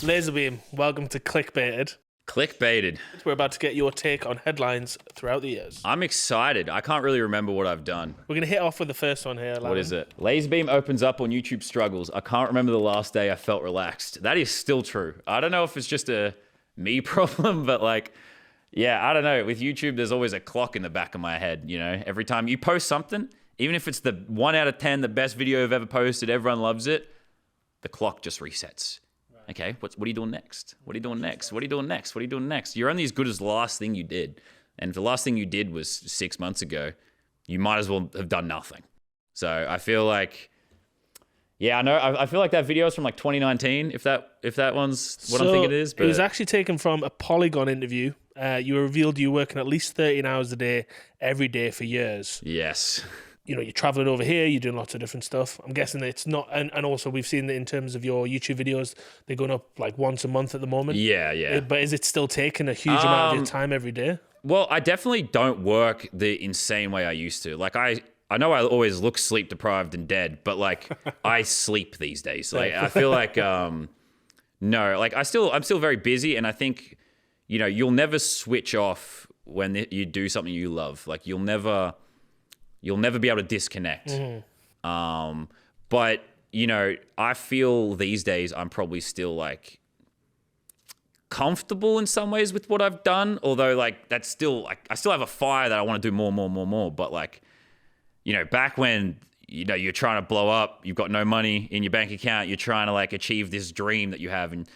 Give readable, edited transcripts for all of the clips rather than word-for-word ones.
LazarBeam, welcome to Clickbaited. Clickbaited. We're about to get your take on headlines throughout the years. I'm excited. I can't really remember what I've done. We're going to hit off with the first one here. What is it? LazarBeam opens up on YouTube struggles. I can't remember the last day I felt relaxed. That is still true. I don't know if it's just a me problem, but like, yeah, I don't know. With YouTube, there's always a clock in the back of my head, you know? Every time you post something, even if it's the 1 out of 10, the best video I've ever posted, everyone loves it, the clock just resets. Okay, what are you doing next? What are you doing next? What are you doing next? What are you doing next? You're only as good as the last thing you did. And if the last thing you did was 6 months ago, you might as well have done nothing. So I feel like, yeah, I know. I feel like that video is from like 2019, if that one's what I'm thinking it is. But it was actually taken from a Polygon interview. You revealed you were working at least 13 hours a day, every day for years. Yes. You know, you're traveling over here, you're doing lots of different stuff. I'm guessing that it's not, and also we've seen that in terms of your YouTube videos, they're going up like once a month at the moment. Yeah. But is it still taking a huge amount of your time every day? Well, I definitely don't work the insane way I used to. Like I know I always look sleep deprived and dead, but like I sleep these days. Like I feel like, no, like I'm still very busy, and I think, you know, you'll never switch off when you do something you love. Like you'll never be able to disconnect. Mm-hmm. But, you know, I feel these days I'm probably still like comfortable in some ways with what I've done. Although like that's still like, I still have a fire that I want to do more. But like, you know, back when, you know, you're trying to blow up, you've got no money in your bank account, you're trying to like achieve this dream that you have, and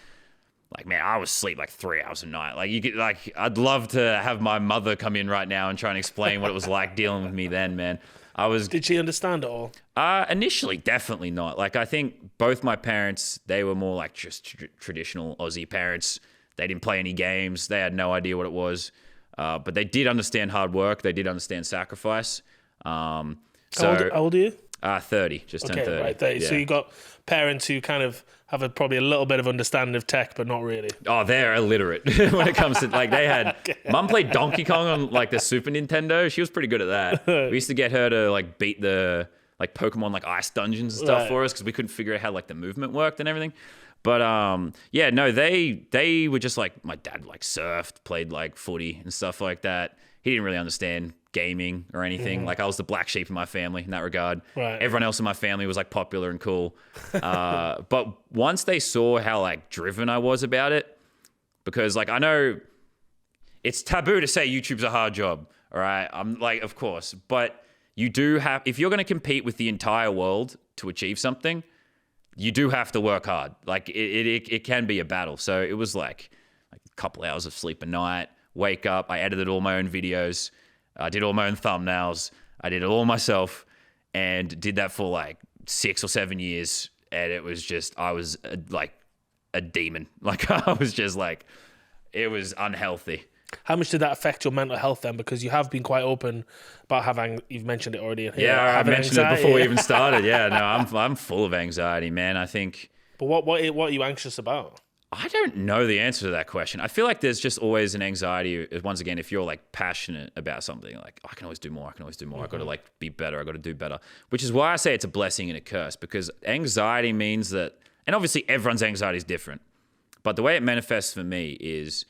like, man, I was asleep like 3 hours a night. Like, you could, like, I'd love to have my mother come in right now and try and explain what it was like dealing with me then, man. Did she understand it all? Initially, definitely not. Like, I think both my parents, they were more like just traditional Aussie parents. They didn't play any games. They had no idea what it was. But they did understand hard work. They did understand sacrifice. How old are you? 30, just turned 30. Right, 30. Yeah. So you got parents who kind of have probably a little bit of understanding of tech, but not really. Oh, they're illiterate when it comes to, like, they had, Mum played Donkey Kong on like the Super Nintendo. She was pretty good at that. We used to get her to like beat the like Pokemon like ice dungeons and stuff for us, because we couldn't figure out how like the movement worked and everything. But yeah, no, they were just like, my dad like surfed, played like footy and stuff like that. He didn't really understand gaming or anything. Like, I was the black sheep in my family in that regard. Right. Everyone else in my family was like popular and cool. But once they saw how like driven I was about it, because like, I know it's taboo to say YouTube's a hard job. All right. I'm like, of course, but you do have, if you're going to compete with the entire world to achieve something, you do have to work hard. Like it can be a battle. So it was like a couple hours of sleep a night, wake up. I edited all my own videos. I did all my own thumbnails. I did it all myself, and did that for like 6 or 7 years. And it was just, I was like a demon. Like I was just like, it was unhealthy. How much did that affect your mental health then? Because you have been quite open about having, you've mentioned it already. Yeah, I mentioned it before we even started. Yeah, no, I'm full of anxiety, man. I think. But what are you anxious about? I don't know the answer to that question. I feel like there's just always an anxiety. Once again, if you're like passionate about something, like, oh, I can always do more. Mm-hmm. I got to like be better. I got to do better, which is why I say it's a blessing and a curse, because anxiety means that, and obviously everyone's anxiety is different, but the way it manifests for me is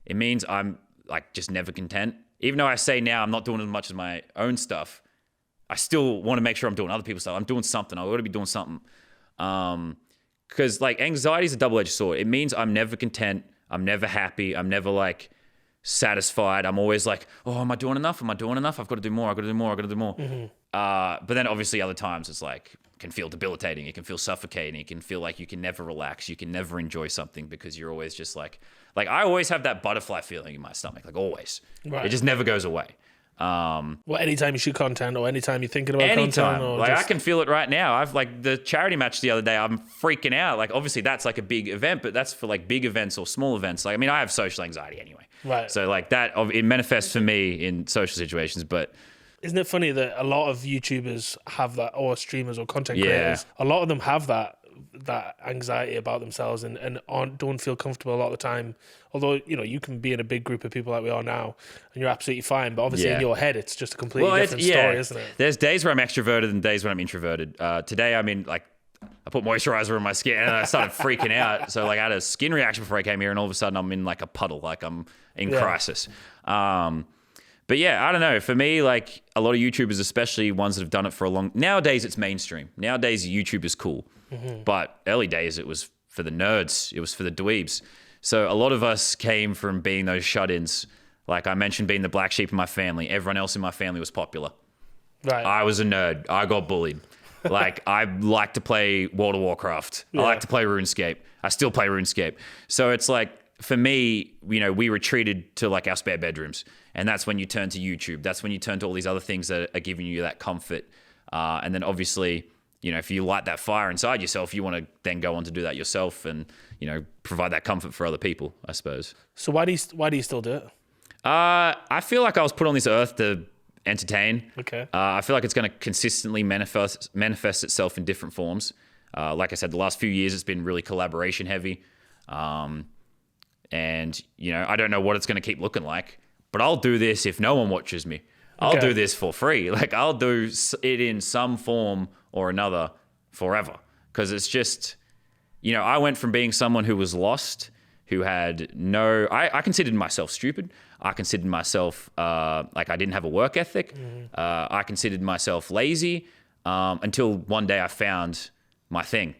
it means I'm like just never content. Even though I say now I'm not doing as much as my own stuff, I still want to make sure I'm doing other people's stuff. I'm doing something. I got to be doing something. Because like anxiety is a double-edged sword. It means I'm never content. I'm never happy. I'm never like satisfied. I'm always like, oh, am I doing enough? I've got to do more. Mm-hmm. But then obviously other times it's like, can feel debilitating. It can feel suffocating. It can feel like you can never relax. You can never enjoy something, because you're always just like I always have that butterfly feeling in my stomach, like always. Right. It just never goes away. Well, anytime you shoot content, or anytime you're thinking about anytime. content, or like I can feel it right now. I've like the charity match the other day, I'm freaking out. Like obviously that's like a big event, but that's for like big events or small events. Like, I mean, I have social anxiety anyway. Right. So like that, it manifests for me in social situations, but isn't it funny that a lot of YouTubers have that, or streamers or content creators, a lot of them have that anxiety about themselves and don't feel comfortable a lot of the time. Although, you know, you can be in a big group of people like we are now and you're absolutely fine, but obviously in your head it's just a completely different story, isn't it? There's days where I'm extroverted and days when I'm introverted. Today I'm in like I put moisturizer on my skin and I started freaking out. So like I had a skin reaction before I came here, and all of a sudden I'm in like a puddle, like I'm in crisis. But yeah, I don't know. For me, like a lot of YouTubers, especially ones that have done it for a long... Nowadays, it's mainstream. Nowadays, YouTube is cool. But early days, it was for the nerds. It was for the dweebs. So a lot of us came from being those shut-ins. Like I mentioned, being the black sheep in my family. Everyone else in my family was popular. Right. I was a nerd. I got bullied. Like I like to play World of Warcraft. I like to play RuneScape. I still play RuneScape. So it's like, for me, you know, we retreated to like our spare bedrooms. And that's when you turn to YouTube. That's when you turn to all these other things that are giving you that comfort. And then obviously, you know, if you light that fire inside yourself, you want to then go on to do that yourself and, you know, provide that comfort for other people, I suppose. So why do you still do it? I feel like I was put on this earth to entertain. Okay. I feel like it's going to consistently manifest itself in different forms. Like I said, the last few years, it's been really collaboration heavy. And, you know, I don't know what it's going to keep looking like, but I'll do this if no one watches me. I'll do this for free. Like, I'll do it in some form or another forever. Because it's just, you know, I went from being someone who was lost, who had no... I considered myself stupid. I considered myself like I didn't have a work ethic. I considered myself lazy until one day I found my thing.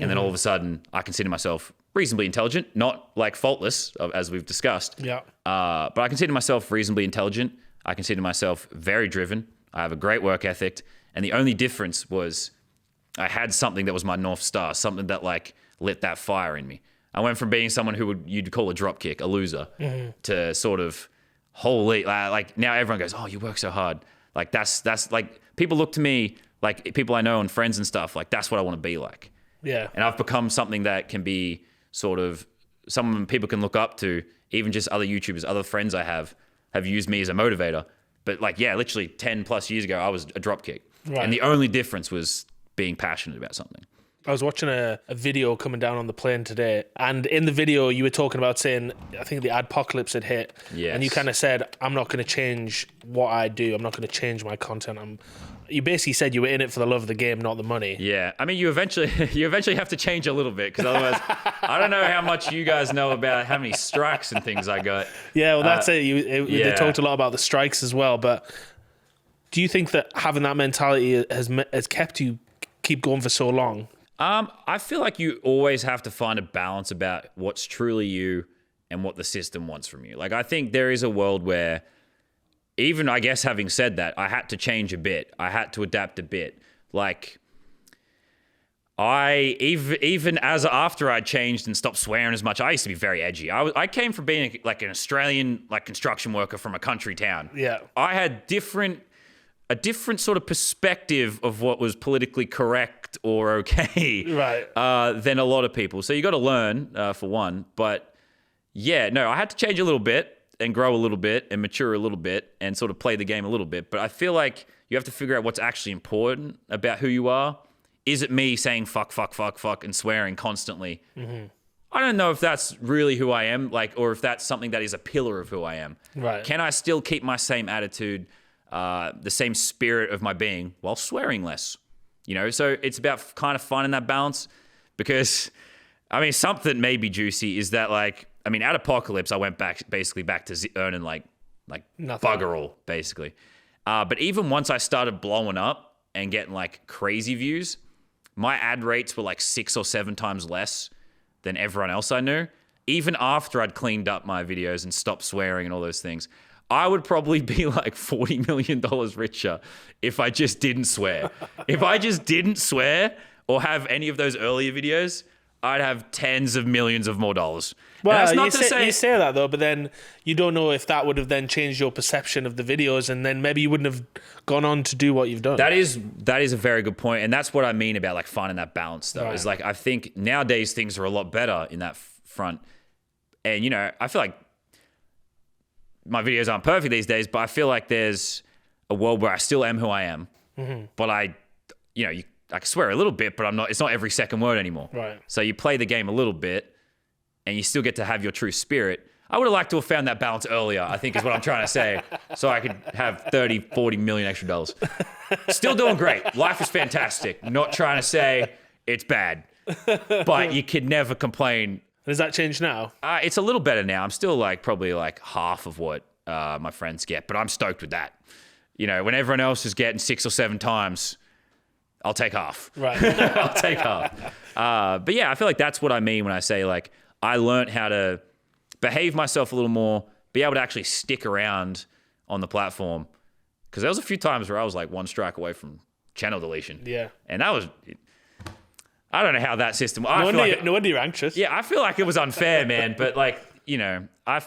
And then all of a sudden, I consider myself reasonably intelligent, not like faultless, as we've discussed. Yeah. But I consider myself reasonably intelligent. I consider myself very driven. I have a great work ethic. And the only difference was I had something that was my North Star, something that like lit that fire in me. I went from being someone who you'd call a dropkick, a loser, to sort of holy, like now everyone goes, oh, you work so hard. Like that's like people look to me, like people I know and friends and stuff, like that's what I want to be like. Yeah. And I've become something that can be sort of someone people can look up to, even just other YouTubers, other friends I have used me as a motivator. But like, yeah, literally 10 plus years ago, I was a dropkick. Right. And the only difference was being passionate about something. I was watching a video coming down on the plane today, and in the video you were talking about saying, I think the adpocalypse had hit, and you kind of said, I'm not going to change what I do, I'm not going to change my content. You basically said you were in it for the love of the game, not the money. Yeah, I mean, you eventually have to change a little bit, because otherwise, I don't know how much you guys know about how many strikes and things I got. Yeah, well, that's it. They talked a lot about the strikes as well, but do you think that having that mentality has kept you keep going for so long? I feel like you always have to find a balance about what's truly you and what the system wants from you. Like, I think there is a world where, even, I guess, having said that, I had to change a bit. I had to adapt a bit. Like, even after I changed and stopped swearing as much, I used to be very edgy. I came from being like an Australian like construction worker from a country town. Yeah. I had a different sort of perspective of what was politically correct or okay, right, than a lot of people. So you got to learn, for one. But yeah, no, I had to change a little bit and grow a little bit and mature a little bit and sort of play the game a little bit. But I feel like you have to figure out what's actually important about who you are. Is it me saying fuck, fuck, fuck, fuck and swearing constantly? Mm-hmm. I don't know if that's really who I am, like, or if that's something that is a pillar of who I am. Right. Can I still keep my same attitude, the same spirit of my being while swearing less? You know, so it's about kind of finding that balance, because, I mean, something may be juicy is that, like, I mean, at Apocalypse, I went back to earning like nothing. Bugger all, basically. But even once I started blowing up and getting like crazy views, my ad rates were like 6 or 7 times less than everyone else I knew. Even after I'd cleaned up my videos and stopped swearing and all those things, I would probably be like $40 million richer if I just didn't swear. If I just didn't swear or have any of those earlier videos, I'd have tens of millions of more dollars. Well, you say that though, but then you don't know if that would have then changed your perception of the videos, and then maybe you wouldn't have gone on to do what you've done. That is a very good point, and that's what I mean about like finding that balance though. Right. Is like, I think nowadays things are a lot better in that front, and you know, I feel like my videos aren't perfect these days, but I feel like there's a world where I still am who I am, but I can swear a little bit, but I'm not. It's not every second word anymore. Right. So you play the game a little bit, and you still get to have your true spirit. I would have liked to have found that balance earlier, I think is what I'm trying to say, so I could have 30, 40 million extra dollars. Still doing great. Life is fantastic. Not trying to say It's bad, but you could never complain. Has that changed now? It's a little better now. I'm still like probably like half of what my friends get, but I'm stoked with that. You know, when everyone else is getting 6 or 7 times, I'll take half. Right. I'll take half. But yeah, I feel like that's what I mean when I say like I learned how to behave myself a little more, be able to actually stick around on the platform. Because there was a few times where I was like 1 strike away from channel deletion. Yeah. And that was, I don't know how that system. No wonder you're anxious. Yeah, I feel like it was unfair, man. But like, you know, part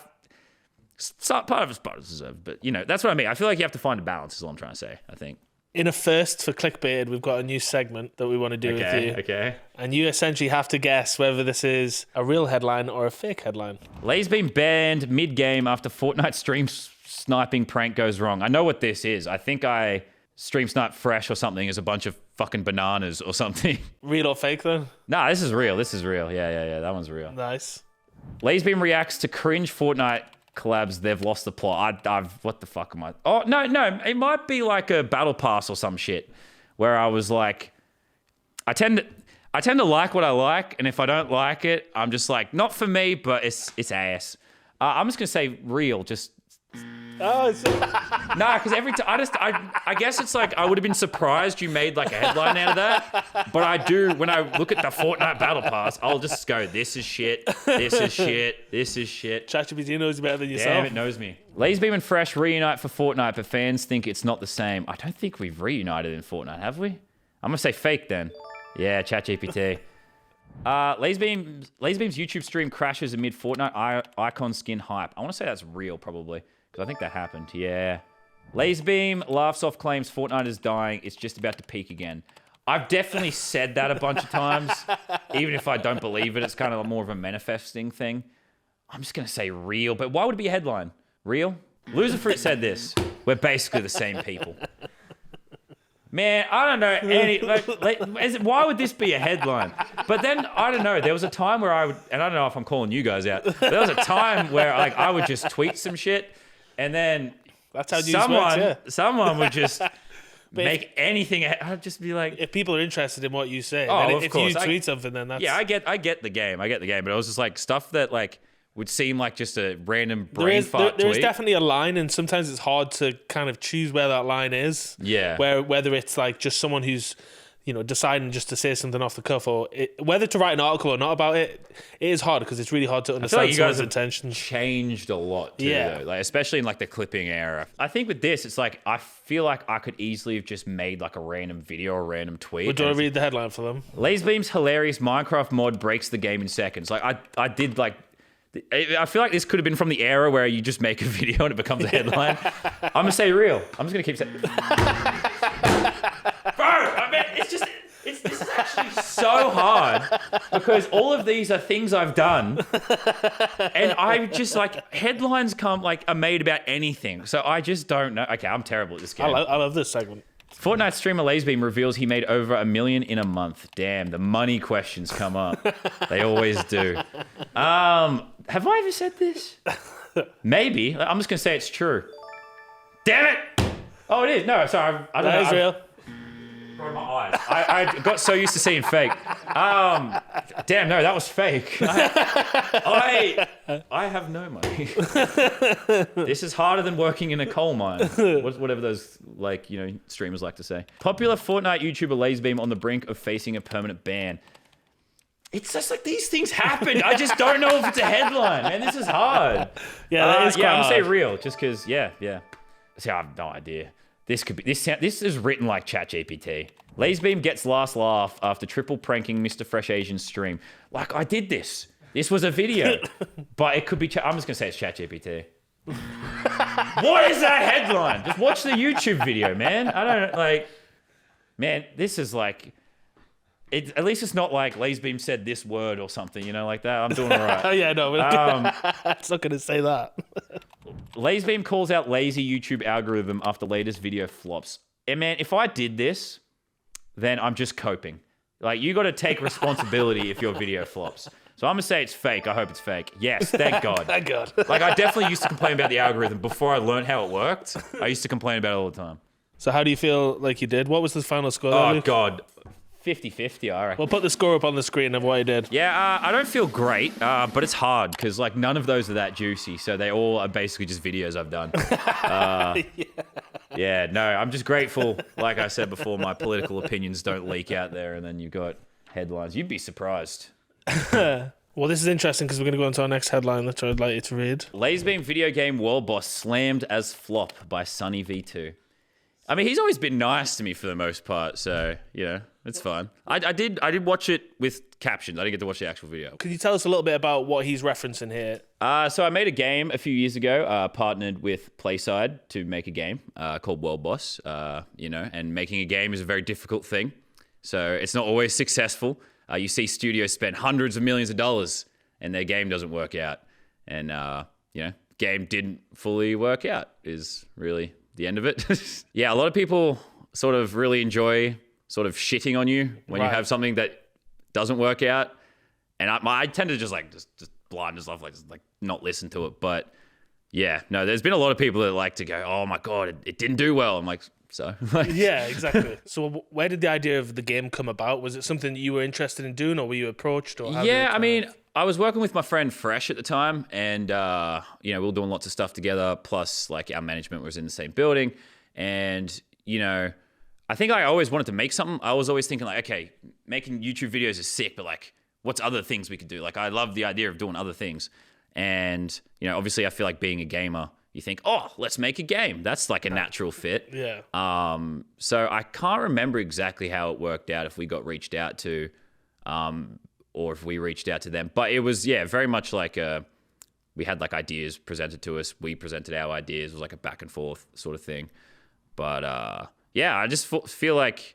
of it's deserved. But you know, that's what I mean. I feel like you have to find a balance. Is all I'm trying to say. I think. In a first for Clickbaited, we've got a new segment that we want to do with you. Okay. And you essentially have to guess whether this is a real headline or a fake headline. LazarBeam banned mid-game after Fortnite stream sniping prank goes wrong. I know what this is. I think I stream snipe fresh or something as a bunch of fucking bananas or something. Real or fake then? Nah, this is real. This is real. Yeah. That one's real. Nice. LazarBeam reacts to cringe Fortnite collabs. They've lost the plot. I've what the fuck am I? Oh no, it might be like a battle pass or some shit where I was like, I tend to like what I like, and if I don't like it, I'm just like, not for me, but it's ass. I'm just gonna say real. Just Oh, nah, because every time I guess it's like I would have been surprised you made like a headline out of that, but I do when I look at the Fortnite battle pass, I'll just go, this is shit, this is shit, this is shit. ChatGPT knows you better than yourself. Damn, it knows me. LazarBeam and Fresh reunite for Fortnite, but fans think it's not the same. I don't think we've reunited in Fortnite, have we? I'm gonna say fake then. Yeah, ChatGPT. LazarBeam's YouTube stream crashes amid Fortnite icon skin hype. I want to say that's real, probably. I think that happened, yeah. LazarBeam laughs off claims Fortnite is dying. It's just about to peak again. I've definitely said that a bunch of times. Even if I don't believe it, it's kind of more of a manifesting thing. I'm just going to say real, but why would it be a headline? Real? Loser Fruit said this. We're basically the same people. Man, I don't know why would this be a headline? But then, I don't know, there was a time where I would, and I don't know if I'm calling you guys out, but there was a time where like I would just tweet some shit, and then that's how someone would just make anything. I'd just be like, if people are interested in what you say, oh, then of if course. you tweet something, then that's I get the game, but it was just like stuff that like would seem like just a random brain fart there tweet. is definitely a line, and sometimes it's hard to kind of choose where that line is. Yeah, whether it's like just someone who's, you know, deciding just to say something off the cuff, or whether to write an article or not about it, it is hard because it's really hard to understand someone's intentions. Changed a lot too, though. Like, especially in like the clipping era. I think with this, it's like I feel like I could easily have just made like a random video or a random tweet. Would you read the headline for them? LazarBeam's hilarious Minecraft mod breaks the game in seconds. Like I did like. I feel like this could have been from the era where you just make a video and it becomes a headline. I'm gonna say real. I'm just gonna keep saying. Bro, I mean, this is actually so hard because all of these are things I've done, and I just like headlines are made about anything, so I just don't know. Okay, I'm terrible at this game. I love this segment. Fortnite streamer LazarBeam reveals he made over $1 million in a month. Damn, the money questions come up. They always do. Have I ever said this? Maybe. I'm just gonna say it's true. Damn it! Oh, it is. No, sorry. I don't know. That is real. Bro, my eyes. I got so used to seeing fake. Damn, no, that was fake. I have no money. This is harder than working in a coal mine. Whatever those streamers like to say. Popular Fortnite YouTuber LazarBeam on the brink of facing a permanent ban. It's just like these things happen. I just don't know if it's a headline, man. This is hard. Yeah, that is quite I'm gonna say hard. real, just because. Yeah. See, I have no idea. This could be this is written like ChatGPT. LazarBeam gets last laugh after triple pranking Mr. Fresh Asian's stream. Like I did this. This was a video, but it could be. I'm just gonna say it's ChatGPT. What is that headline? Just watch the YouTube video, man. I don't like. Man, this is like. At least it's not like LazarBeam said this word or something, you know, like that. I'm doing all right. Oh yeah, no, it's not gonna say that. LazarBeam calls out lazy YouTube algorithm after latest video flops. And man, if I did this, then I'm just coping. Like, you got to take responsibility if your video flops. So I'm going to say it's fake. I hope it's fake. Yes, thank God. Thank God. Like, I definitely used to complain about the algorithm before I learned how it worked. I used to complain about it all the time. So how do you feel like you did? What was the final score? Oh, God. 50-50, I reckon. We'll put the score up on the screen of what he did. Yeah, I don't feel great, but it's hard because like none of those are that juicy. So they all are basically just videos I've done. Yeah, no, I'm just grateful. Like I said before, my political opinions don't leak out there, and then you got headlines. You'd be surprised. Well, this is interesting because we're going to go on to our next headline that I'd like you to read. LazarBeam video game world boss slammed as flop by Sunny V2. I mean, he's always been nice to me for the most part, so, you know, it's fine. I did watch it with captions. I didn't get to watch the actual video. Could you tell us a little bit about what he's referencing here? So I made a game a few years ago, partnered with Playside to make a game called World Boss, you know, and making a game is a very difficult thing. So it's not always successful. You see studios spend hundreds of millions of dollars and their game doesn't work out. And, you know, game didn't fully work out is really the end of it. Yeah, a lot of people sort of really enjoy sort of shitting on you when you have something that doesn't work out. And I tend to just blind stuff, like not listen to it. But yeah, no, there's been a lot of people that like to go, oh my God, it didn't do well. I'm like, so. Yeah, exactly. So where did the idea of the game come about? Was it something that you were interested in doing, or were you approached? Or yeah, I mean, I was working with my friend Fresh at the time, and you know, we were doing lots of stuff together. Plus, like our management was in the same building, and you know, I think I always wanted to make something. I was always thinking like, okay, making YouTube videos is sick, but like, what's other things we could do? Like, I love the idea of doing other things, and you know, obviously, I feel like being a gamer, you think, oh, let's make a game. That's like a natural fit. Yeah. So I can't remember exactly how it worked out, if we got reached out to, or if we reached out to them. But it was, yeah, very much like we had like ideas presented to us. We presented our ideas. It was like a back and forth sort of thing. But yeah, I just feel like,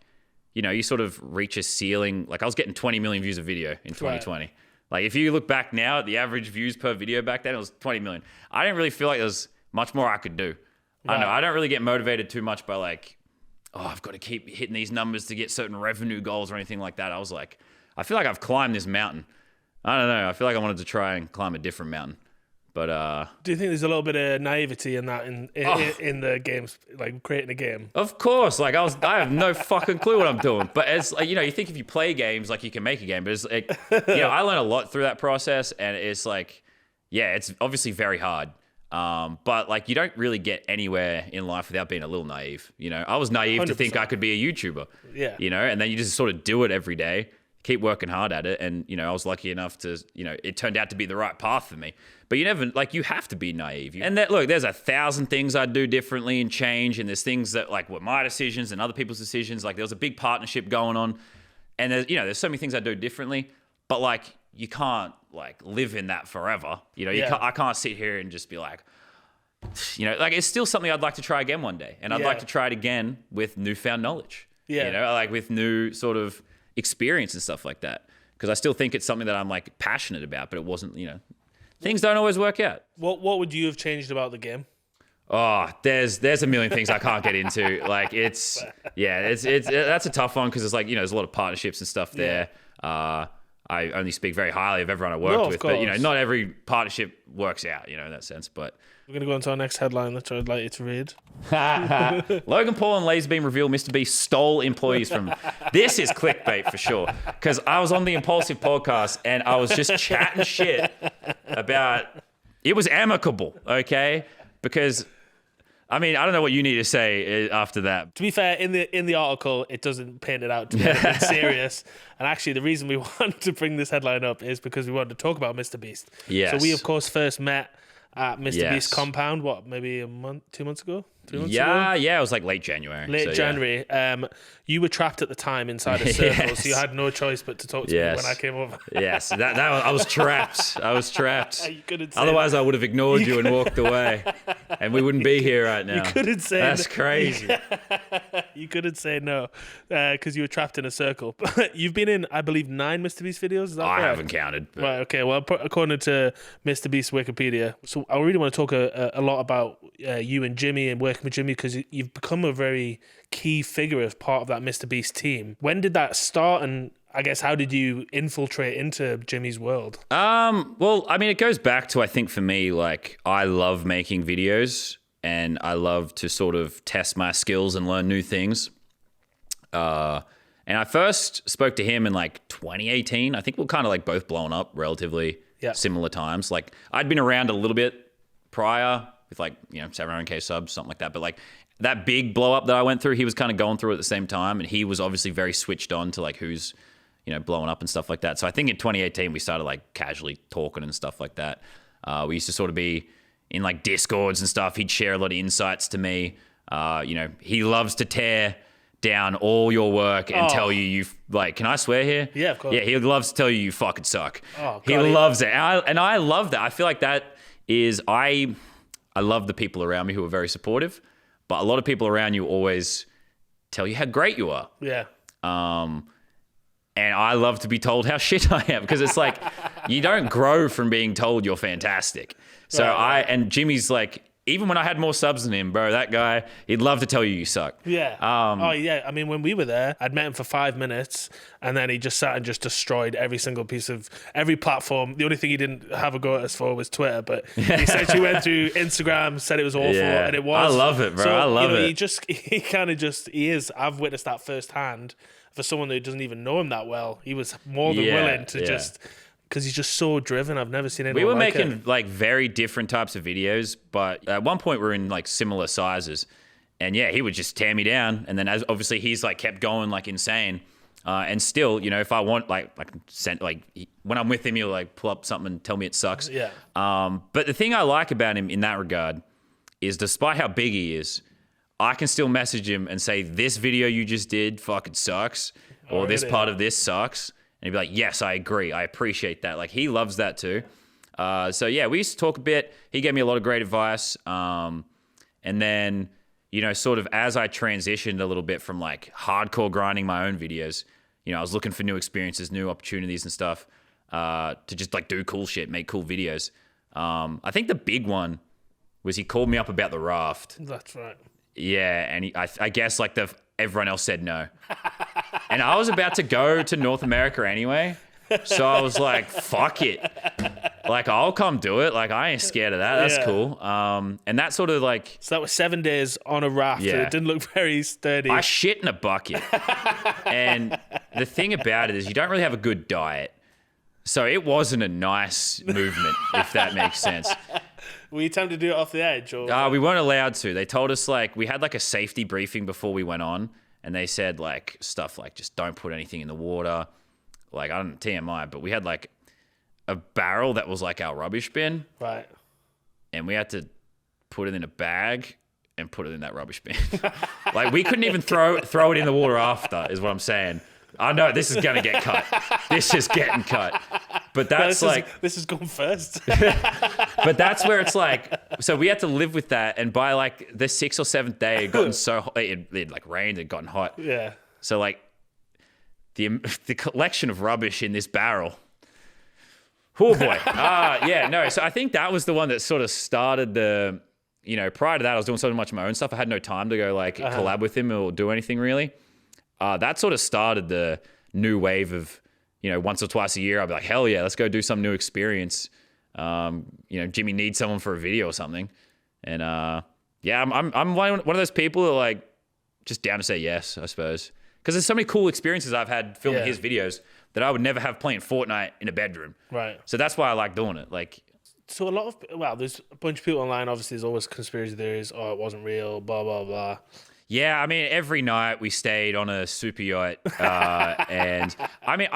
you know, you sort of reach a ceiling. Like I was getting 20 million views a video in 2020. Right. Like if you look back now at the average views per video back then, it was 20 million. I didn't really feel like there was much more I could do. Right. I don't know. I don't really get motivated too much by like, oh, I've got to keep hitting these numbers to get certain revenue goals or anything like that. I was like, I feel like I've climbed this mountain. I don't know. I feel like I wanted to try and climb a different mountain. But do you think there's a little bit of naivety in that in the games, like creating a game? Of course. Like I have no fucking clue what I'm doing. But it's like, you know, you think if you play games, like you can make a game. But it's like, you know, I learned a lot through that process, and it's like, yeah, it's obviously very hard. But like you don't really get anywhere in life without being a little naive. You know, I was naive 100%. To think I could be a YouTuber. Yeah. You know, and then you just sort of do it every day, keep working hard at it. And, you know, I was lucky enough to, you know, it turned out to be the right path for me. But you never, like, you have to be naive. And that, look, there's 1,000 things I'd do differently and change. And there's things that like were my decisions and other people's decisions. Like there was a big partnership going on. And there's, you know, there's so many things I'd do differently. But like, you can't like live in that forever. You know, I can't sit here and just be like, you know, like it's still something I'd like to try again one day. And I'd like to try it again with newfound knowledge. Yeah. You know, like with new sort of experience and stuff like that. Because I still think it's something that I'm like passionate about, but it wasn't, you know, things don't always work out. What would you have changed about the game? Oh, there's a million things I can't get into. Like it's that's a tough one because it's like, you know, there's a lot of partnerships and stuff there. I only speak very highly of everyone I worked with, but you know, not every partnership works out, you know, in that sense. But we're gonna go on to our next headline that I'd like you to read. Logan Paul and LazarBeam reveal MrBeast stole employees from. This is clickbait for sure. Because I was on the Impulsive podcast and I was just chatting shit about. It was amicable, okay? Because. I mean, I don't know what you need to say after that. To be fair, in the article, it doesn't paint it out to be anything serious. And actually, the reason we wanted to bring this headline up is because we wanted to talk about MrBeast. Yes. So we, of course, first met at MrBeast compound, maybe a month, 2 months ago? 3 months ago? Yeah, it was like late January. January. Yeah. You were trapped at the time inside a circle, so you had no choice but to talk to me when I came over. Yes, that I was trapped. I was trapped. You couldn't say Otherwise, I would have ignored you and walked away, and we wouldn't be here right now. You couldn't say that's crazy. You couldn't say no because you were trapped in a circle. You've been in, I believe, 9 MrBeast videos. Is that correct? I haven't counted. But... Right. Okay. Well, according to MrBeast Wikipedia, so I really want to talk a lot about you and Jimmy and working with Jimmy because you've become a very key figure as part of that MrBeast team. When did that start, and I guess how did you infiltrate into Jimmy's world? Well, I mean, it goes back to, I think for me, like I love making videos and I love to sort of test my skills and learn new things. And And I first spoke to him in like 2018. I think we're kind of like both blown up relatively similar times. Like I'd been around a little bit prior with like, 700K subs, something like that. But like that big blow up that I went through, he was kind of going through at the same time. And he was obviously very switched on to like who's, blowing up and stuff like that. So I think in 2018, we started like casually talking and stuff like that. We used to sort of be in like Discords and stuff. He'd share a lot of insights to me. He loves to tear down all your work and tell you like, can I swear here? Yeah, of course. Yeah, he loves to tell you fucking suck. Oh, God, he loves it. And I love that. I feel like that is, I love the people around me who are very supportive, but a lot of people around you always tell you how great you are. Yeah. And I love to be told how shit I am, because it's like, you don't grow from being told you're fantastic. So and Jimmy's like, even when I had more subs than him, bro, that guy, he'd love to tell you suck. Yeah. I mean, when we were there, I'd met him for 5 minutes, and then he just sat and just destroyed every single piece of every platform. The only thing he didn't have a go at us for was Twitter, but he essentially went through Instagram, said it was awful, and it was. I love it, bro. So, I love it. He is. I've witnessed that firsthand. For someone who doesn't even know him that well, he was more than willing to just, because he's just so driven. I've never seen anyone. We were making like very different types of videos, but at one point we were in like similar sizes, and he would just tear me down. And then as obviously he's like kept going like insane, and still, if I want when I'm with him, he'll like pull up something and tell me it sucks. Yeah. But the thing I like about him in that regard is, despite how big he is, I can still message him and say, this video you just did fucking sucks, or this part of this sucks. And he'd be like, yes, I agree. I appreciate that. Like, he loves that too. We used to talk a bit. He gave me a lot of great advice. And then, sort of as I transitioned a little bit from like hardcore grinding my own videos, I was looking for new experiences, new opportunities and stuff, to just like do cool shit, make cool videos. I think the big one was he called me up about the raft. That's right. Yeah, and I guess like everyone else said no. And I was about to go to North America anyway. So I was like, fuck it. Like, I'll come do it. Like, I ain't scared of that. That's cool. And that sort of like... So that was 7 days on a raft. Yeah. It didn't look very sturdy. I shit in a bucket. And the thing about it is you don't really have a good diet. So it wasn't a nice movement, if that makes sense. Were you tempted to do it off the edge? Or? We weren't allowed to. They told us, like, we had like a safety briefing before we went on, and they said like stuff like, just don't put anything in the water. Like, I don't TMI, but we had like a barrel that was like our rubbish bin. Right. And we had to put it in a bag and put it in that rubbish bin. Like, we couldn't even throw it in the water after, is what I'm saying. I know this is going to get cut. This is getting cut. But that's this is going first. But that's where it's like, so we had to live with that. And by like the 6th or 7th day, it had gotten so hot, it like rained, it had gotten hot. Yeah. So like the collection of rubbish in this barrel. Oh boy. So I think that was the one that sort of started the, prior to that, I was doing so much of my own stuff. I had no time to go like collab with him or do anything really. That sort of started the new wave of, once or twice a year, I'll be like, hell yeah, let's go do some new experience. Jimmy needs someone for a video or something. And I'm one of those people that are like just down to say yes, I suppose. Because there's so many cool experiences I've had filming his videos that I would never have playing Fortnite in a bedroom. Right. So that's why I like doing it. Like, so there's a bunch of people online, obviously there's always conspiracy theories, it wasn't real, blah, blah, blah. Yeah, I mean, every night we stayed on a super yacht, and I mean,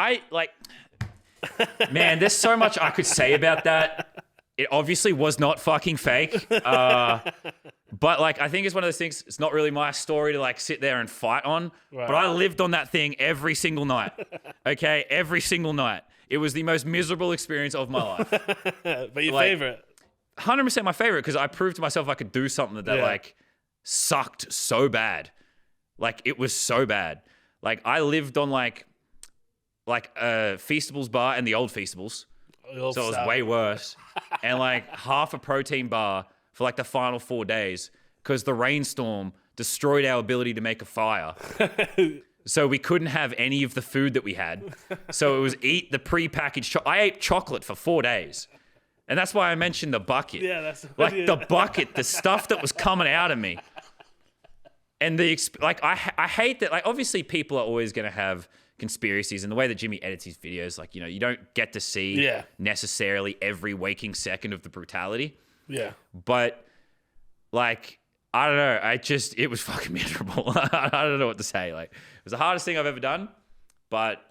man, there's so much I could say about that. It obviously was not fucking fake, but like, I think it's one of those things. It's not really my story to like sit there and fight on, right. But I lived on that thing every single night. Okay, every single night. It was the most miserable experience of my life. But your favorite? 100% my favorite, because I proved to myself I could do something that like sucked so bad. Like, it was so bad. Like, I lived on like a Feastables bar and the old Feastables. So it was way worse. And like half a protein bar for like the final 4 days, because the rainstorm destroyed our ability to make a fire. So we couldn't have any of the food that we had. So it was eat the prepackaged I ate chocolate for 4 days. And that's why I mentioned the bucket. Yeah, that's like the bucket, the stuff that was coming out of me. And like I hate that. Like obviously people are always going to have conspiracies, and the way that Jimmy edits his videos, like, you know, you don't get to see necessarily every waking second of the brutality. Yeah. But like, I don't know. It was fucking miserable. I don't know what to say. Like, it was the hardest thing I've ever done, but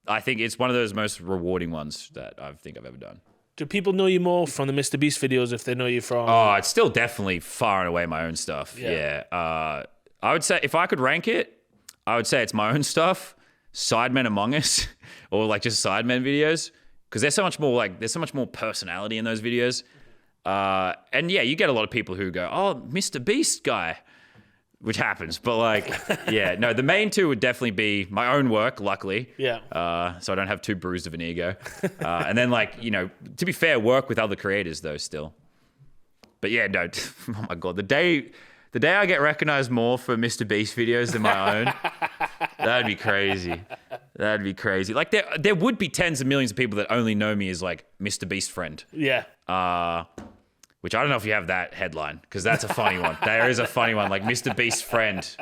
I think it's one of those most rewarding ones that I think I've ever done. Do people know you more from the MrBeast videos if they know you from... Oh, it's still definitely far and away my own stuff. Yeah. I would say if I could rank it, I would say it's my own stuff, Sidemen Among Us, or like just Sidemen videos, because there's so much more personality in those videos. And yeah, you get a lot of people who go, "Oh, MrBeast guy," which happens. But like, yeah, no, the main two would definitely be my own work, luckily. Yeah. So I don't have too bruised of an ego. And then like, you know, to be fair, work with other creators though still. But yeah, no, oh my God, the day I get recognized more for MrBeast videos than my own, that'd be crazy. That'd be crazy. Like there would be tens of millions of people that only know me as like MrBeast friend. Yeah. Which I don't know if you have that headline, because that's a funny one. There is a funny one, like Beast friend.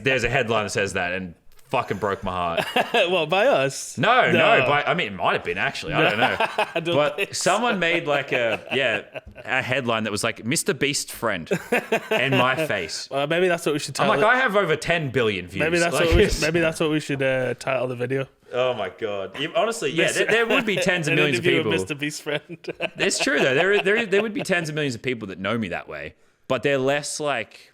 There's a headline that says that, and fucking broke my heart. Well, by us? No. I mean, it might have been actually. I don't know. But someone made like a headline that was like Beast friend, and my face. Well, maybe that's what we should title. I'm like, I have over 10 billion views. Maybe that's what we should title the video. Oh my God! Honestly, yeah, there would be tens of millions of people. MrBeast friend. It's true though. There would be tens of millions of people that know me that way, but they're less like,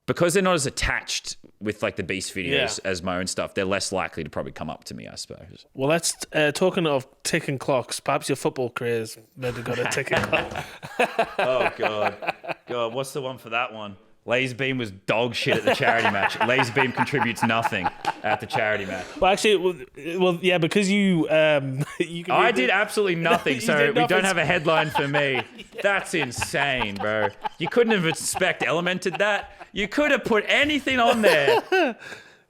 because they're not as attached with like the Beast videos as my own stuff. They're less likely to probably come up to me, I suppose. Well, let's talking of ticking clocks. Perhaps your football career's maybe got a ticking clock. Oh God, what's the one for that one? LazarBeam was dog shit at the charity match. LazarBeam contributes nothing at the charity match. Well, actually, yeah, because you I did absolutely nothing, so we don't have a headline for me. That's insane, bro. You couldn't have elemented that. You could have put anything on there.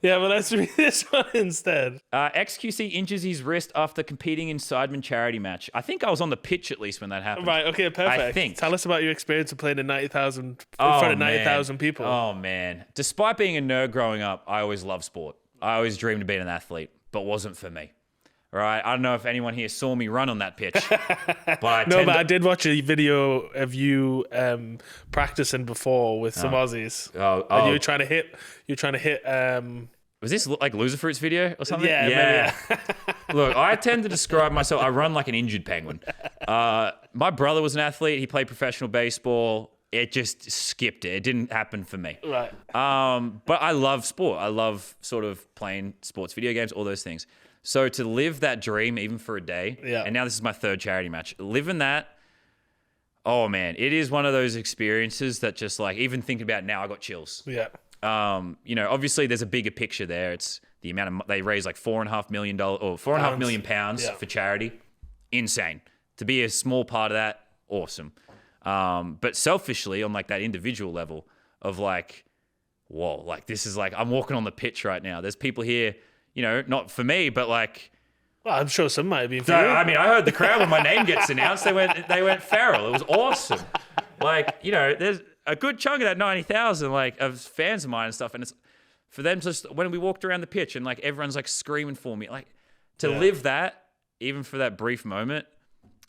Yeah, but let's read this one instead. XQC injures his wrist after competing in Sidemen charity match. I think I was on the pitch at least when that happened. Right, okay, perfect. I think. Tell us about your experience of playing in front of 90,000 people. Oh, man. Despite being a nerd growing up, I always loved sport. I always dreamed of being an athlete, but wasn't for me. Right? I don't know if anyone here saw me run on that pitch. But I did watch a video of you practicing before with some Aussies. And you were trying to hit. Was this like Loser Fruit's video or something? Yeah. Look, I tend to describe myself, I run like an injured penguin. My brother was an athlete. He played professional baseball. It just skipped it. It didn't happen for me. Right. But I love sport. I love sort of playing sports, video games, all those things. So to live that dream, even for a day, and now this is my third charity match, living that, oh man, it is one of those experiences that just like, even thinking about it now, I got chills. Yeah. You know, obviously there's a bigger picture there. It's the amount of, they raise like $4.5 million or £4.5 million for charity. Insane. To be a small part of that, awesome. But selfishly on like that individual level of like, whoa, like this is like, I'm walking on the pitch right now. There's people here, you know, not for me, but like, well, I'm sure some might be for you. I mean, I heard the crowd when my name gets announced, they went feral. It was awesome. Like, you know, there's a good chunk of that 90,000 like of fans of mine and stuff, and it's for them just when we walked around the pitch and like everyone's like screaming for me, like to live that even for that brief moment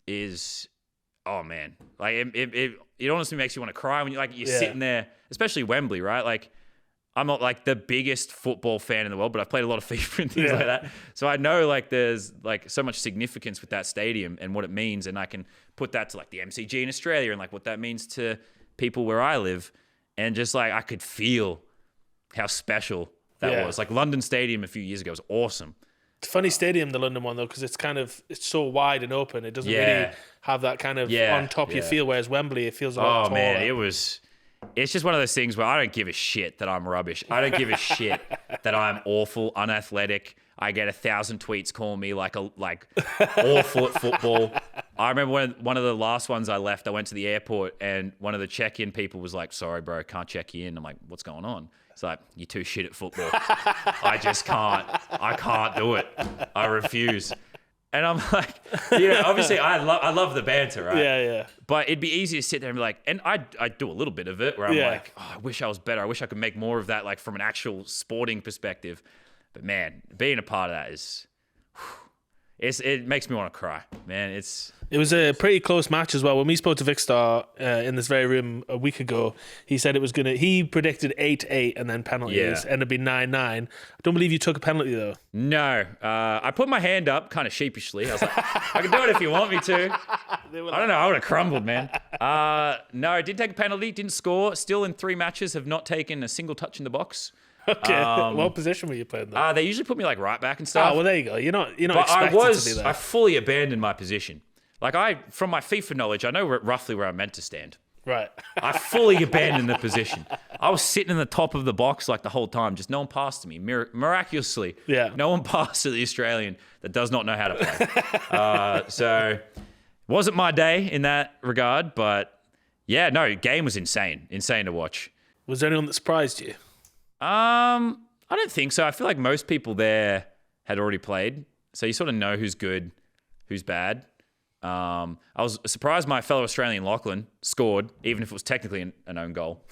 is, oh man, like it honestly makes you want to cry when you're sitting there, especially Wembley, right? Like, I'm not like the biggest football fan in the world, but I've played a lot of FIFA and things like that. So I know like there's like so much significance with that stadium and what it means. And I can put that to like the MCG in Australia and like what that means to people where I live. And just like, I could feel how special that was. Like London Stadium a few years ago was awesome. It's a funny stadium, the London one though, because it's so wide and open. It doesn't really have that kind of on top you feel, whereas Wembley, it feels a lot taller. Man, it's just one of those things where I don't give a shit that I'm rubbish. I don't give a shit that I'm awful, unathletic. I get 1,000 tweets calling me like awful at football. I remember when one of the last ones I left, I went to the airport and one of the check-in people was like, "Sorry, bro, can't check you in." I'm like, "What's going on?" It's like, "You're too shit at football." I just can't. I can't do it. I refuse. And I'm like, obviously I love the banter, right? Yeah. But it'd be easy to sit there and be like, and I do a little bit of it where I'm like, oh, I wish I was better. I wish I could make more of that, like from an actual sporting perspective. But man, being a part of that it makes me want to cry, man. It was a pretty close match as well. When we spoke to Vicstar in this very room a week ago, he said he predicted 8-8 and then penalties, ended up being 9-9. I don't believe you took a penalty though. No, I put my hand up kind of sheepishly. I was like, I can do it if you want me to. I don't know. I would have crumbled, man. No, I did take a penalty, didn't score. Still in 3 matches, have not taken a single touch in the box. Okay. What position were you playing though? They usually put me like right back and stuff. Oh, well, there you go. You're not but expected to be there. I fully abandoned my position. Like from my FIFA knowledge, I know roughly where I'm meant to stand. Right. I fully abandoned the position. I was sitting in the top of the box like the whole time. Just no one passed to me. Miraculously, no one passed to the Australian that does not know how to play. So wasn't my day in that regard. But yeah, no, game was insane. Insane to watch. Was there anyone that surprised you? I don't think so. I feel like most people there had already played. So you sort of know who's good, who's bad. I was surprised my fellow Australian Lachlan scored, even if it was technically an own goal.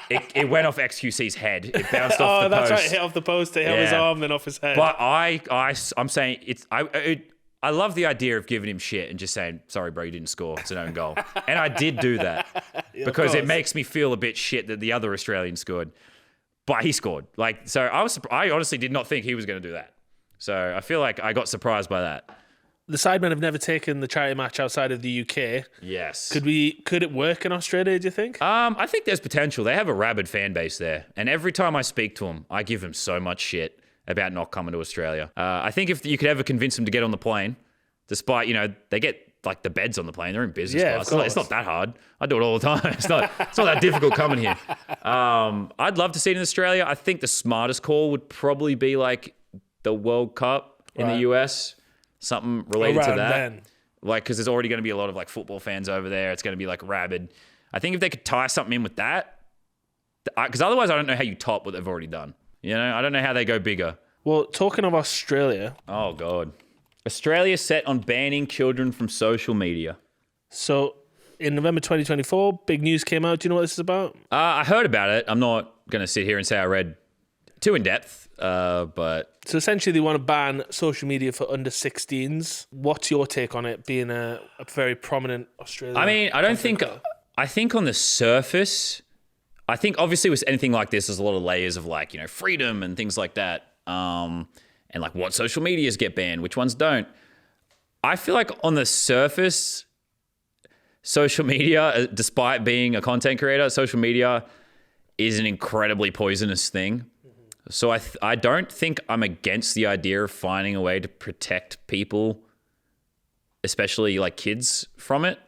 It went off XQC's head. It bounced off the post. Oh, that's right. Hit off the post. It hit his arm, then off his head. But I'm saying I love the idea of giving him shit and just saying, sorry, bro, you didn't score. It's an own goal. And I did do that because it makes me feel a bit shit that the other Australian scored. But he scored. So I honestly did not think he was going to do that. So I feel like I got surprised by that. The Sidemen have never taken the charity match outside of the UK. Yes. Could it work in Australia, do you think? I think there's potential. They have a rabid fan base there. And every time I speak to them, I give them so much shit about not coming to Australia. I think if you could ever convince them to get on the plane, despite, they get like the beds on the plane. They're in business class. It's not that hard. I do it all the time. It's not that difficult coming here. I'd love to see it in Australia. I think the smartest call would probably be like the World Cup in the US. Something related to that. Then. Like, because there's already going to be a lot of like football fans over there. It's going to be like rabid. I think if they could tie something in with that, because otherwise I don't know how you top what they've already done. I don't know how they go bigger. Well, talking of Australia. Oh, God. Australia set on banning children from social media. So in November 2024, big news came out. Do you know what this is about? I heard about it. I'm not going to sit here and say I read too in depth, but... So essentially they want to ban social media for under 16s. What's your take on it being a very prominent Australian? I mean, I think on the surface, I think obviously with anything like this, there's a lot of layers of like, freedom and things like that. And like what social medias get banned, which ones don't. I feel like on the surface, social media, despite being a content creator, social media is an incredibly poisonous thing. So I don't think I'm against the idea of finding a way to protect people, especially like kids, from it.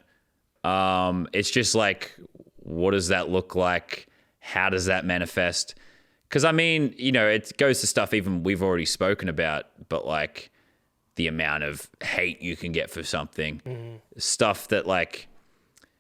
It's just like, what does that look like? How does that manifest? Because I mean, it goes to stuff even we've already spoken about, but like the amount of hate you can get for something, stuff that like,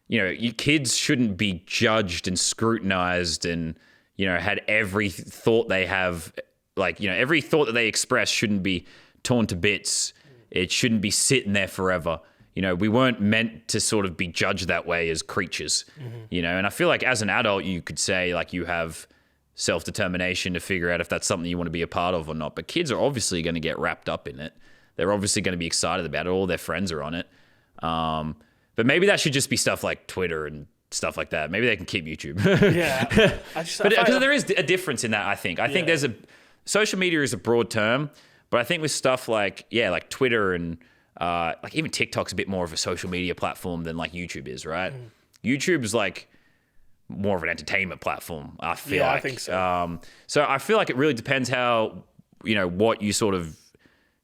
you kids shouldn't be judged and scrutinized and, had every thought they have, like, every thought that they express shouldn't be torn to bits. It shouldn't be sitting there forever. We weren't meant to sort of be judged that way as creatures, and I feel like as an adult, you could say like you have self-determination to figure out if that's something you want to be a part of or not. But kids are obviously going to get wrapped up in it. They're obviously going to be excited about it. All their friends are on it. But maybe that should just be stuff like Twitter and stuff like that. Maybe they can keep YouTube. Yeah. But because there is a difference in that, I think. I think there's social media is a broad term, but I think with stuff like Twitter and like even TikTok's a bit more of a social media platform than like YouTube is, right? YouTube's like more of an entertainment platform, I feel like. I think so. So I feel like it really depends how, what you sort of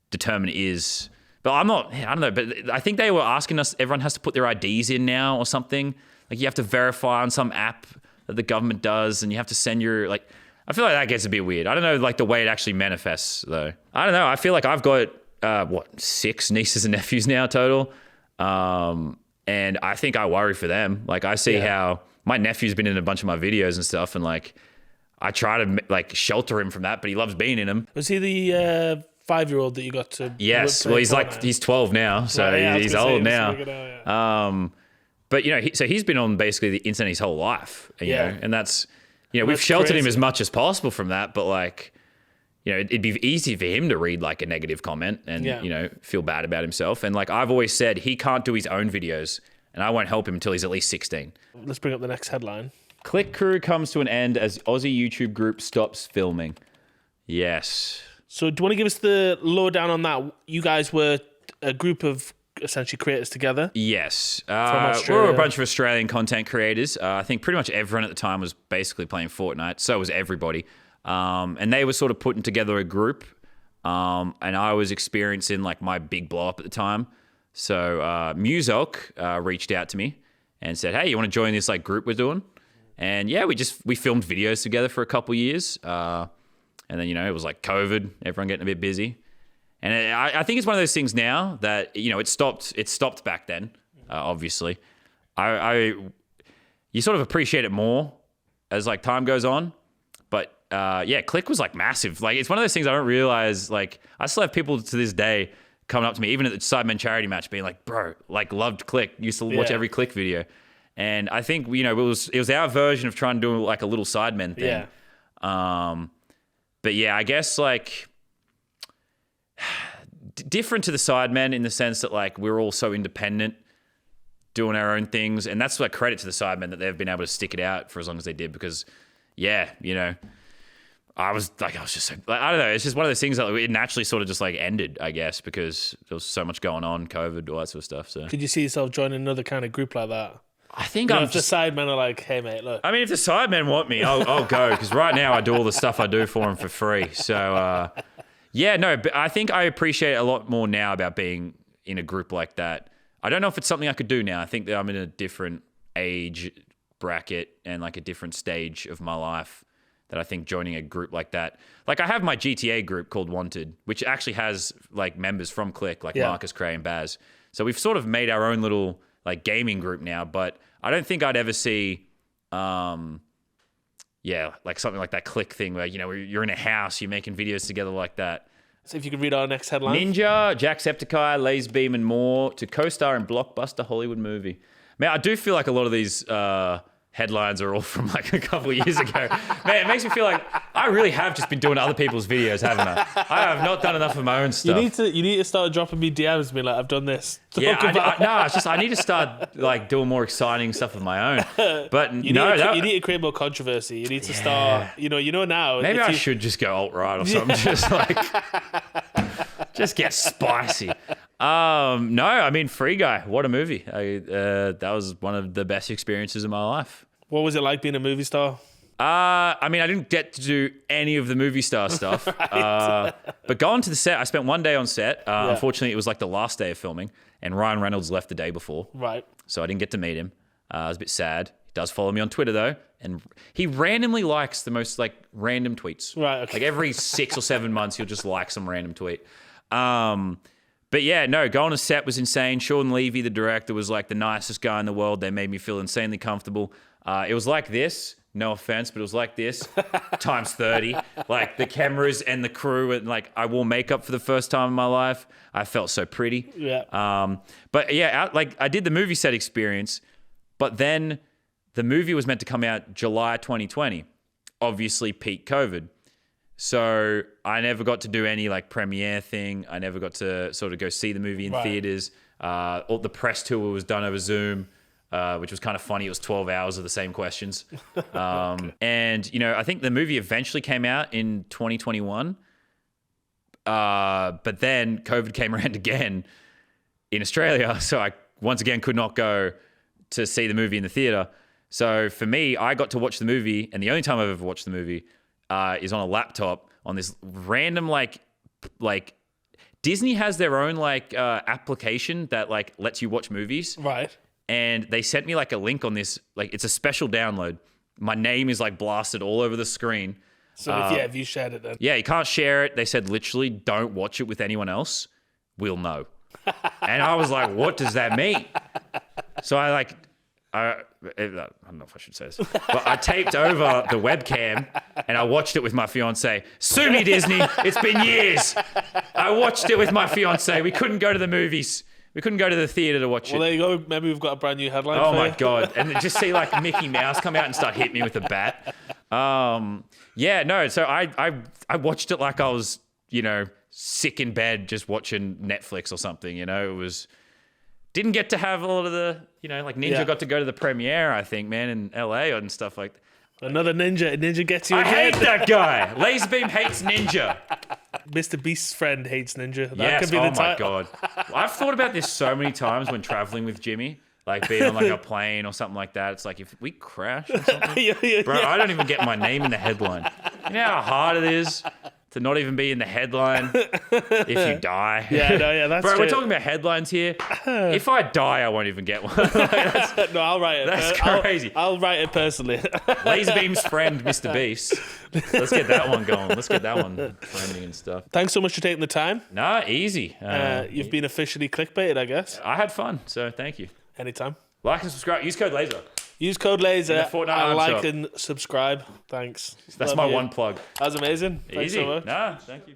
determine is. But I don't know, but I think they were asking us, everyone has to put their IDs in now or something. Like you have to verify on some app that the government does, and you have to send your, like, I feel like that gets a bit weird. I don't know, like the way it actually manifests though. I don't know. I feel like I've got, 6 nieces and nephews now total. And I think I worry for them. Like I see how my nephew's been in a bunch of my videos and stuff, and like I try to like shelter him from that, but he loves being in them. Was he the 5-year-old that you got to. Yes, play well, he's Fortnite. he's 12 now, so Right, yeah, I was he's gonna say, old he's now. bigger yeah. But so he's been on basically the internet his whole life, you know, and that's we've That's sheltered him crazy. as much as possible from that, but like. It'd be easy for him to read like a negative comment and, feel bad about himself. And like I've always said, he can't do his own videos and I won't help him until he's at least 16. Let's bring up the next headline. Click Crew comes to an end as Aussie YouTube group stops filming. Yes. So do you want to give us the lowdown on that? You guys were a group of essentially creators together. Yes. We Australia. were a bunch of Australian content creators. I think pretty much everyone at the time was basically playing Fortnite. So was everybody. And they were sort of putting together a group. And I was experiencing like my big blow up at the time. So Muselk reached out to me and said, "Hey, you want to join this like group we're doing?" And yeah, we filmed videos together for a couple years. And then, it was like COVID, everyone getting a bit busy. And I think it's one of those things now that, it stopped back then, obviously. You sort of appreciate it more as like time goes on. But Click was like massive. Like it's one of those things I don't realize. Like I still have people to this day coming up to me, even at the Sidemen charity match, being like, "Bro, like loved Click. Used to watch every Click video." And I think it was our version of trying to do like a little Sidemen thing. Yeah. But yeah, I guess like different to the Sidemen in the sense that like we're all so independent, doing our own things, and that's like credit to the Sidemen that they've been able to stick it out for as long as they did because. Yeah, I was just so, like, I don't know. It's just one of those things that it naturally sort of just like ended, I guess, because there was so much going on, COVID, all that sort of stuff. So, Could you see yourself joining another kind of group like that? I think I'm if the Sidemen are like, "Hey, mate, look." I mean, if the Sidemen want me, I'll go because right now I do all the stuff I do for them for free. So, but I think I appreciate it a lot more now about being in a group like that. I don't know if it's something I could do now. I think that I'm in a different age bracket and like a different stage of my life that I think joining a group like that, like I have my GTA group called Wanted, which actually has like members from Click, like Marcus, Cray, and Baz. So we've sort of made our own little like gaming group now, but I don't think I'd ever see, like something like that Click thing where, where you're in a house, you're making videos together like that. So if you could read our next headline. Ninja, Jacksepticeye, LazarBeam, and more to co-star in blockbuster Hollywood movie. Man, I do feel like a lot of these headlines are all from like a couple of years ago. Man, it makes me feel like I really have just been doing other people's videos, haven't I? I have not done enough of my own stuff. You need to start dropping me DMs and be like, "I've done this." It's just I need to start like doing more exciting stuff of my own. But you need to create more controversy. You need to start. Now. Maybe I should just go alt right or something. Just like just get spicy. No, I mean Free Guy. What a movie! That was one of the best experiences of my life. What was it like being a movie star? I mean, I didn't get to do any of the movie star stuff. Right. But going to the set, I spent one day on set. Unfortunately, it was like the last day of filming, and Ryan Reynolds left the day before. Right. So I didn't get to meet him. I was a bit sad. He does follow me on Twitter though, and he randomly likes the most like random tweets. Right. Okay. Like every 6 or 7 months, he'll just like some random tweet. But yeah, no, going to set was insane. Sean Levy, the director, was like the nicest guy in the world. They made me feel insanely comfortable. It was like this, no offense, but it was like this times 30. Like the cameras and the crew, and like I wore makeup for the first time in my life. I felt so pretty. Yeah. But yeah, I did the movie set experience, but then the movie was meant to come out July 2020, obviously peak COVID. So I never got to do any like premiere thing. I never got to sort of go see the movie in theaters. All the press tour was done over Zoom, which was kind of funny. It was 12 hours of the same questions. And, I think the movie eventually came out in 2021. But then COVID came around again in Australia. So I once again could not go to see the movie in the theater. So for me, I got to watch the movie, and the only time I've ever watched the movie is on a laptop on this random like Disney has their own like application that like lets you watch movies. Right. And they sent me like a link on this, like it's a special download. My name is like blasted all over the screen. So if you shared it then. Yeah, you can't share it. They said literally don't watch it with anyone else. We'll know. And I was like, what does that mean? So I like I don't know if I should say this, but I taped over the webcam and I watched it with my fiance. Sue me, Disney. It's been years. I watched it with my fiance. We couldn't go to the movies. We couldn't go to the theater to watch it. Well, there you go. Maybe we've got a brand new headline. Oh for my you. God. And then just see like Mickey Mouse come out and start hitting me with a bat. Yeah, no. So I watched it like I was, sick in bed just watching Netflix or something, It was, didn't get to have a lot of the, like Ninja got to go to the premiere, I think, man, in LA and stuff like that. Another Ninja. Ninja gets you I again. hate that guy. LazarBeam hates Ninja. MrBeast's friend hates Ninja. That Yes, could be the oh my title. God. I've thought about this so many times when traveling with Jimmy, like being on like a plane or something like that. It's like if we crash or something, bro, I don't even get my name in the headline. You know how hard it is to not even be in the headline if you die? That's bro, true. we're talking about headlines here. If I die, I won't even get one. No, I'll write it. That's crazy. I'll write it personally. LazarBeam's friend, MrBeast. Let's get that one going. Let's get that one trending and stuff. Thanks so much for taking the time. Nah, easy. You've been officially clickbaited, I guess. I had fun, so thank you. Anytime. Like and subscribe. Use code LASER. Use code LASER. In the Fortnite And arm like shop. and subscribe. Thanks. That's Love my you. one plug. That was amazing. Thanks Easy. so much. Nah, thank you.